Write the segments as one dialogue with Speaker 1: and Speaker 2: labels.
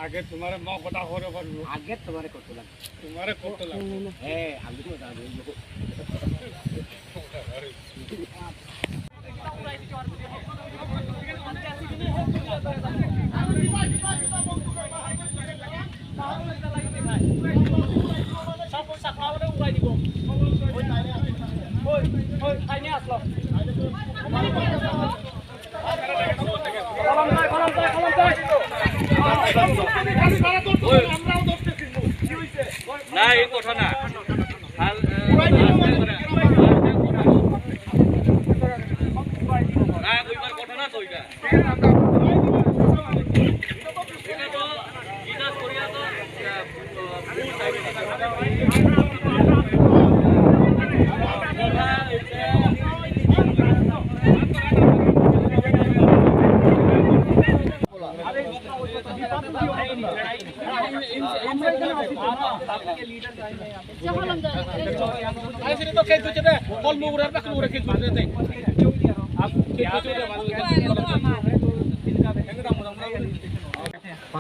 Speaker 1: আগে তোমার ন কথা করে পারবো
Speaker 2: আগে তোমারে করতে লাগে
Speaker 1: তোমারে করতে লাগবে
Speaker 2: হ্যাঁ আমি তো জানি
Speaker 3: না এই কথা না কথা না তো এটা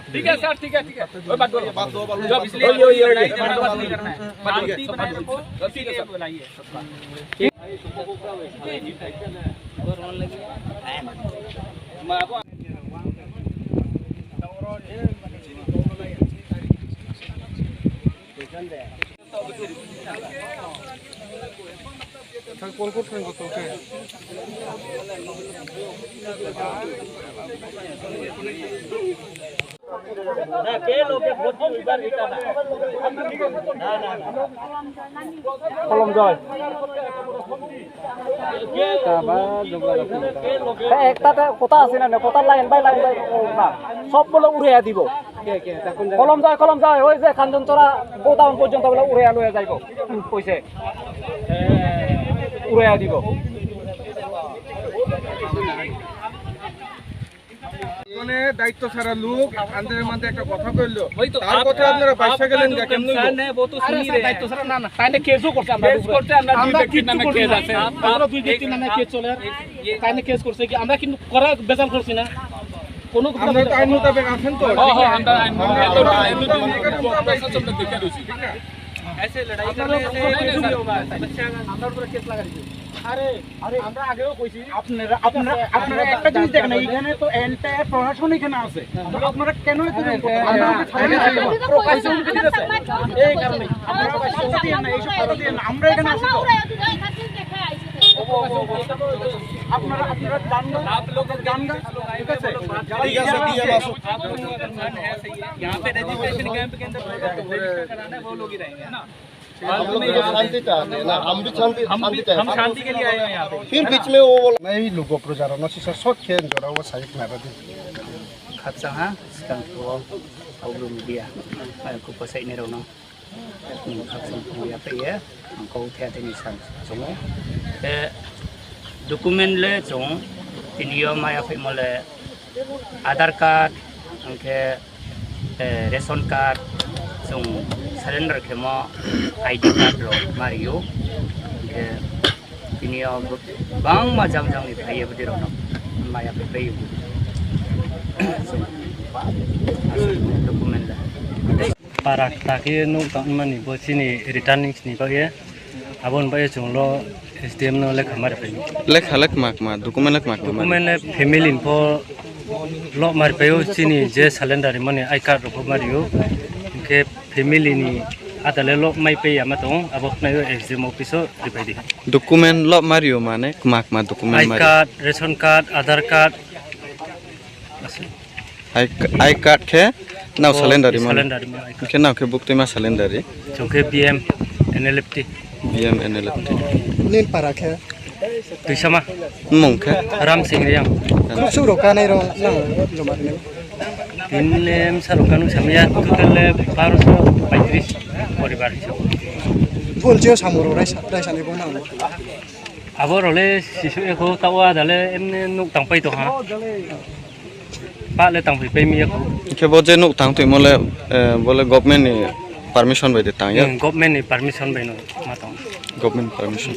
Speaker 3: ठीक है सर ठीक है कोई बात दो जब इसलिए लड़ाई झगड़ा बस नहीं करना है शांति बनाए रखो इसीलिए बुलाइए सबका
Speaker 1: কোন করছেন কত ওকে
Speaker 3: না কে লোকে প্রথম এবার এটা না না
Speaker 2: কলম জয় একটাতে কথা আছে না কথা লাইন বাই লাইন না সব বলে উড়াইয়া দিব কলম যায় ওই যে খানজন তোরা গোদাউন পর্যন্ত বলে উড়াইয়া লইয়া যাইব কইছে উড়াইয়া দিব
Speaker 1: দায়িত্ব ছাড়া লোক আন্দোলনের মধ্যে একটা কথা কইলো তার কথা আপনারা বাইসা গেলেন কেমন
Speaker 2: দায়িত্ব ছাড়া না না তাইলে কেসও করছে আমরা দুই ব্যক্তির নামে কেস আছে আমরা দুই ব্যক্তির নামে কেস চলে তাইলে কেস করছে কি আমরা কিন্তু করা বেজাল করছি না কোন
Speaker 1: আমরা তো আইন মোতাবেক আছেন তো
Speaker 2: হ্যাঁ আমরা আইন
Speaker 3: ऐसे लड़ाई करने से
Speaker 2: আমরা উপরে কেস লাগা দিছি আরে আমরা আগেও কইছি আপনারা একটা জিনিস দেখেন এইখানে তো এন্টায়ার প্রশাসন এখানে আছে আপনারা কেন এত এই কারণে আমরা এখানে আছি তো আপনারা জানবেন आप लोग জানবেন ঠিক আছে
Speaker 3: डिएम आसो यहाँ पे रजिस्ट्रेशन कैंप के अंदर रजिस्टर कराना है वो लोग ही रहेंगे ना
Speaker 4: शांति चाहते हैं ना हम भी शांति चाहते हैं
Speaker 3: हम शांति के लिए आए हैं यहाँ पे
Speaker 4: फिर बीच में वो बोला मैं ही लोगों को जा रहा हूँ सर सौ खेल जो रहा वो साइड में रहा
Speaker 2: khasa ha sekarang tu belum dia aku pasai ni rono khasa tu apa ya kau tiada ni san semua dokumen le jong ini yo mai apa mole Aadhaar card angke ration card jong surrender ke mo ID card lo Mario angke ini yo bang macam ni payah berdiri rono mai apa payah dokumen lah
Speaker 5: parak taki nu tak mani bo sini returning sini bagai abon bagai jonglo SDM no lek hamar pe
Speaker 6: lek halak mak dokumen lek mak
Speaker 5: dokumen le family info lo mar pe sini je calendar mani I card ro mario ke family ni adale lo mai pe ama tong abok na yo SDM office di pe di
Speaker 6: dokumen lo mario mane mak dokumen
Speaker 5: I card ration card Aadhaar card
Speaker 6: I card ke now calendar
Speaker 5: calendar
Speaker 6: ke now ke book tema calendar
Speaker 5: jongke BM NLFT
Speaker 6: BM NLFT
Speaker 4: नील पारा है
Speaker 5: tu sama
Speaker 6: mong ke
Speaker 5: Ram Singh yang
Speaker 4: शुरू का नहीं रहा ना जो मारनेInem
Speaker 5: sarukanu samia total 1235 poribar hisob
Speaker 4: बोल जो सामरो राय साने को ना
Speaker 5: abor ole sisu eko tawa dale emne nuk tangpai to ha pa le tangpai pe mi eko
Speaker 6: ke boje nuk tang tu mole bole government ni permission bai de tang ya
Speaker 5: government ni permission bai no matong
Speaker 6: government permission